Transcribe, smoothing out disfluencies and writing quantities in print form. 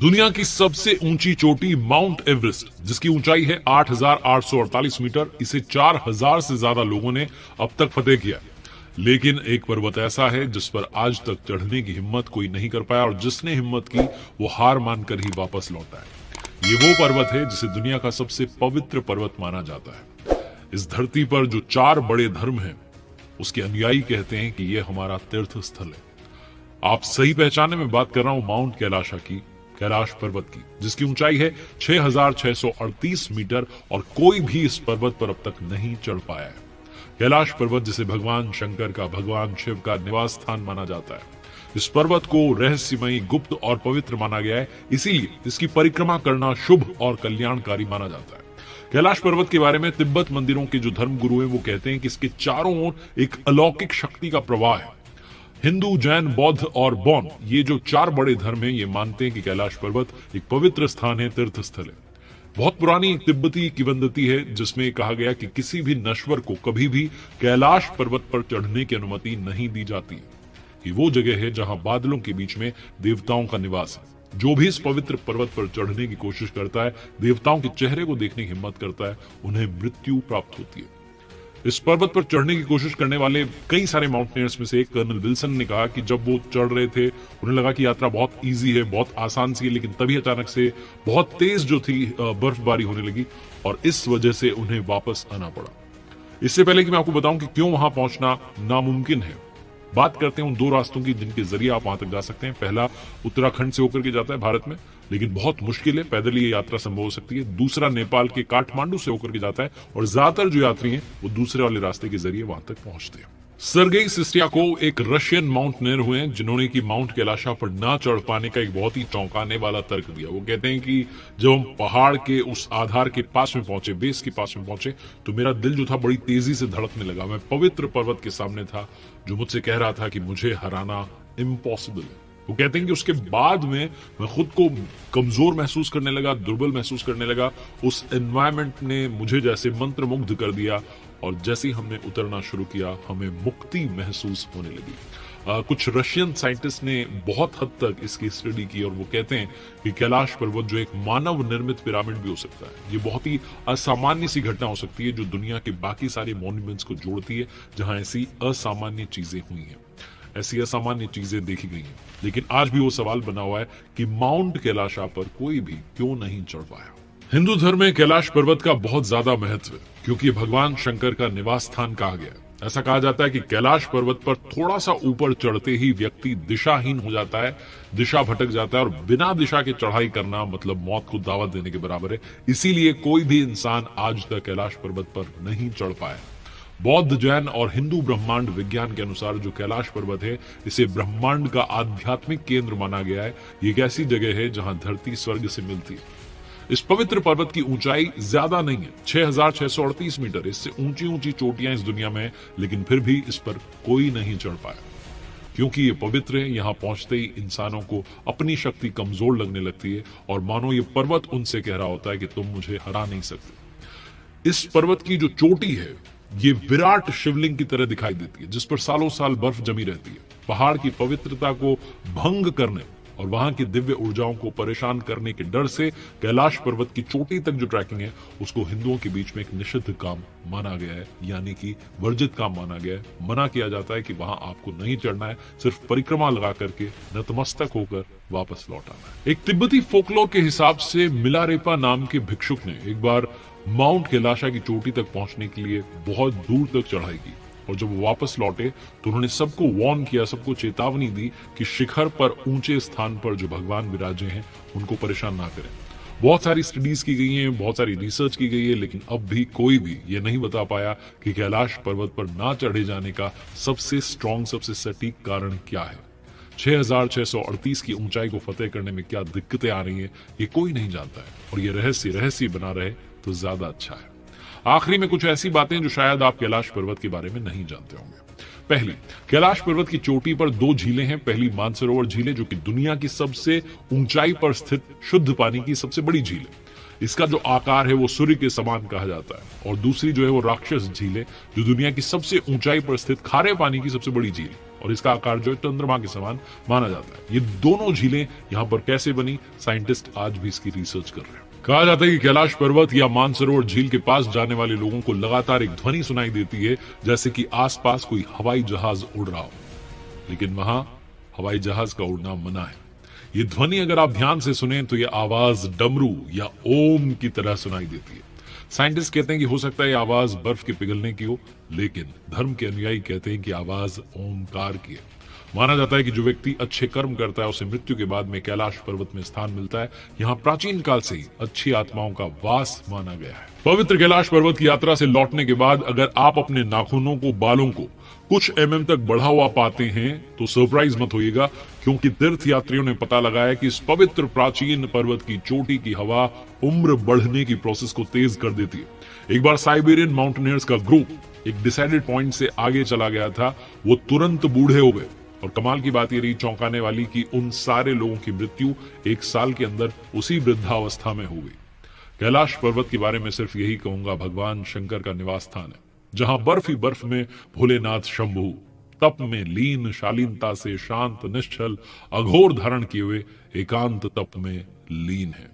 दुनिया की सबसे ऊंची चोटी माउंट एवरेस्ट, जिसकी ऊंचाई है 8,848 मीटर, इसे 4,000 से ज्यादा लोगों ने अब तक फतेह किया। लेकिन एक पर्वत ऐसा है जिस पर आज तक चढ़ने की हिम्मत कोई नहीं कर पाया, और जिसने हिम्मत की वो हार मानकर ही वापस लौटा है। ये वो पर्वत है जिसे दुनिया का सबसे पवित्र पर्वत माना जाता है। इस धरती पर जो 4 बड़े धर्म हैं, उसके अनुयायी कहते हैं कि यह हमारा तीर्थ स्थल है। आप सही पहचाने में बात कर रहा हूं माउंट कैलाशा की, कैलाश पर्वत की, जिसकी ऊंचाई है 6,638 मीटर, और कोई भी इस पर्वत पर अब तक नहीं चढ़ पाया है। कैलाश पर्वत जिसे भगवान शंकर का, भगवान शिव का निवास स्थान माना जाता है। इस पर्वत को रहस्यमयी, गुप्त और पवित्र माना गया है, इसीलिए इसकी परिक्रमा करना शुभ और कल्याणकारी माना जाता है। कैलाश पर्वत के बारे में तिब्बत मंदिरों के जो धर्मगुरु हैं वो कहते हैं कि इसके चारों ओर एक अलौकिक शक्ति का प्रवाह है। हिंदू, जैन, बौद्ध और बौन, ये जो 4 बड़े धर्म हैं, ये मानते हैं कि कैलाश पर्वत एक पवित्र स्थान है, तीर्थ स्थल है। बहुत पुरानी एक तिब्बती किंवदंती है जिसमें कहा गया कि किसी भी नश्वर को कभी भी कैलाश पर्वत पर चढ़ने की अनुमति नहीं दी जाती। ये वो जगह है जहां बादलों के बीच में देवताओं का निवास है। जो भी इस पवित्र पर्वत पर चढ़ने की कोशिश करता है, देवताओं के चेहरे को देखने की हिम्मत करता है, उन्हें मृत्यु प्राप्त होती है। इस पर्वत पर चढ़ने की कोशिश करने वाले कई सारे माउंटेनियर्स में से एक कर्नल विल्सन ने कहा कि जब वो चढ़ रहे थे उन्हें लगा कि यात्रा बहुत इजी है, बहुत आसान सी है, लेकिन तभी अचानक से बहुत तेज जो थी बर्फबारी होने लगी, और इस वजह से उन्हें वापस आना पड़ा। इससे पहले कि मैं आपको बताऊं कि क्यों वहां पहुंचना नामुमकिन है, बात करते हैं उन 2 रास्तों की जिनके जरिए आप वहां तक जा सकते हैं। पहला उत्तराखंड से होकर के जाता है भारत में, लेकिन बहुत मुश्किल है, पैदल ये यात्रा संभव हो सकती है। दूसरा नेपाल के काठमांडू से होकर के जाता है, और ज्यादातर जो यात्री हैं वो दूसरे वाले रास्ते के जरिए वहां तक पहुंचते हैं। सर्गेई सिस्टियाकोव एक रशियन माउंटेनियर हुए हैं जिन्होंने कि माउंट कैलाशा पर ना चढ़ पाने का एक बहुत ही चौंकाने वाला तर्क दिया। वो कहते हैं कि जब हम पहाड़ के उस आधार के पास में पहुंचे, बेस के पास में पहुंचे, तो मेरा दिल जो था बड़ी तेजी से धड़कने लगा। मैं पवित्र पर्वत के सामने था जो मुझसे कह रहा था कि मुझे हराना इम्पॉसिबल है। वो कहते हैं कि उसके बाद में मैं खुद को कमजोर महसूस करने लगा, दुर्बल महसूस करने लगा। उस एनवायरमेंट ने मुझे जैसे मंत्रमुग्ध कर दिया, और जैसे ही हमने उतरना शुरू किया हमें मुक्ति महसूस होने लगी। कुछ रशियन साइंटिस्ट ने बहुत हद तक इसकी स्टडी की, और वो कहते हैं कि कैलाश पर्वत जो एक मानव निर्मित पिरामिड भी हो सकता है। ये बहुत ही असामान्य सी घटना हो सकती है जो दुनिया के बाकी सारे मॉन्यूमेंट्स को जोड़ती है जहां ऐसी असामान्य चीजें हुई हैं, ऐसी असामान्य चीजें देखी गई हैं। लेकिन आज भी वो सवाल बना हुआ है कि माउंट कैलाशा पर कोई भी क्यों नहीं चढ़ पाया। हिंदू धर्म में कैलाश पर्वत का बहुत ज्यादा महत्व है, क्योंकि भगवान शंकर का निवास स्थान कहा गया है। ऐसा कहा जाता है कि कैलाश पर्वत पर थोड़ा सा ऊपर चढ़ते ही व्यक्ति दिशाहीन हो जाता है, दिशा भटक जाता है, और बिना दिशा के चढ़ाई करना मतलब मौत को दावत देने के बराबर है। इसीलिए कोई भी इंसान आज तक कैलाश पर्वत पर नहीं चढ़ पाया। बौद्ध, जैन और हिंदू ब्रह्मांड विज्ञान के अनुसार जो कैलाश पर्वत है, इसे ब्रह्मांड का आध्यात्मिक केंद्र माना गया है। ये एक ऐसी जगह है जहां धरती स्वर्ग से मिलती है। इस पवित्र पर्वत की ऊंचाई ज्यादा नहीं है, 6,638 मीटर। इससे ऊंची ऊंची चोटियां इस दुनिया में है, लेकिन फिर भी इस पर कोई नहीं चढ़ पाया, क्योंकि ये पवित्र है। यहां पहुंचते ही इंसानों को अपनी शक्ति कमजोर लगने लगती है, और मानो ये पर्वत उनसे कह रहा होता है कि तुम मुझे हरा नहीं सकते। इस पर्वत की जो चोटी है ये विराट शिवलिंग की तरह दिखाई देती है, जिस पर सालों साल बर्फ जमी रहती है। पहाड़ की पवित्रता को भंग करने और वहां की दिव्य ऊर्जाओं को परेशान करने के डर से कैलाश पर्वत की चोटी तक जो ट्रैकिंग है उसको हिंदुओं के बीच में एक निषिद्ध काम माना गया है, यानी कि वर्जित काम माना गया है। मना किया जाता है कि वहां आपको नहीं चढ़ना है, सिर्फ परिक्रमा लगा करके नतमस्तक होकर वापस लौट आना है। एक तिब्बती फोकलोर के हिसाब से मिलारेपा नाम के भिक्षुक ने एक बार माउंट कैलाशा की चोटी तक पहुंचने के लिए बहुत दूर तक चढ़ाई की, और जब वो वापस लौटे तो उन्होंने सबको वार्न किया, सबको चेतावनी दी कि शिखर पर ऊंचे स्थान पर जो भगवान विराजे हैं उनको परेशान ना करें। बहुत सारी स्टडीज की गई हैं, बहुत सारी रिसर्च की गई है, लेकिन अब भी कोई भी ये नहीं बता पाया कि कैलाश पर्वत पर ना चढ़े जाने का सबसे स्ट्रॉन्ग, सबसे सटीक कारण क्या है। 6,638 की ऊंचाई को फतेह करने में क्या दिक्कतें आ रही हैं ये कोई नहीं जानता है, और ये रहस्य बना रहे तो ज्यादा अच्छा है। आखिरी में कुछ ऐसी बातें जो शायद आप कैलाश पर्वत के बारे में नहीं जानते होंगे। पहली, कैलाश पर्वत की चोटी पर 2 झीलें हैं। पहली मानसरोवर झील है जो कि दुनिया की सबसे ऊंचाई पर स्थित शुद्ध पानी की सबसे बड़ी झील है। इसका जो आकार है वो सूर्य के समान कहा जाता है। और दूसरी जो है वो राक्षस झील है, जो दुनिया की सबसे ऊंचाई पर स्थित खारे पानी की सबसे बड़ी झील है, और इसका आकार जो है चंद्रमा के समान माना जाता है। ये दोनों झीलें यहाँ पर कैसे बनी, साइंटिस्ट आज भी इसकी रिसर्च कर रहे हैं। कहा जाता है कि कैलाश पर्वत या मानसरोवर झील के पास जाने वाले लोगों को लगातार एक ध्वनि सुनाई देती है, जैसे कि आसपास कोई हवाई जहाज उड़ रहा हो, लेकिन वहां हवाई जहाज का उड़ना मना है। ये ध्वनि अगर आप ध्यान से सुने तो ये आवाज डमरू या ओम की तरह सुनाई देती है। साइंटिस्ट कहते हैं कि हो सकता है ये आवाज बर्फ के पिघलने की हो, लेकिन धर्म के अनुयायी कहते हैं कि आवाज ओमकार की है। माना जाता है कि जो व्यक्ति अच्छे कर्म करता है उसे मृत्यु के बाद में कैलाश पर्वत में स्थान मिलता है। यहाँ प्राचीन काल से ही अच्छी आत्माओं का वास माना गया है। पवित्र कैलाश पर्वत की यात्रा से लौटने के बाद अगर आप अपने नाखूनों को, बालों को कुछ mm तक बढ़ा हुआ पाते हैं तो सरप्राइज मत होइएगा, क्योंकि तीर्थ यात्रियों ने पता लगाया कि इस पवित्र प्राचीन पर्वत की चोटी की हवा उम्र बढ़ने की प्रोसेस को तेज कर देती है। एक बार साइबेरियन माउंटेनियर्स का ग्रुप एक डिसाइडेड पॉइंट से आगे चला गया था, वो तुरंत बूढ़े हो गए। और कमाल की बात ये रही, चौंकाने वाली, कि उन सारे लोगों की मृत्यु 1 साल के अंदर उसी वृद्धावस्था में हो गई। कैलाश पर्वत के बारे में सिर्फ यही कहूंगा, भगवान शंकर का निवास स्थान है, जहां बर्फ ही बर्फ में भोलेनाथ शंभु तप में लीन, शालीनता से शांत, निश्चल, अघोर धारण किए हुए एकांत तप में लीन है।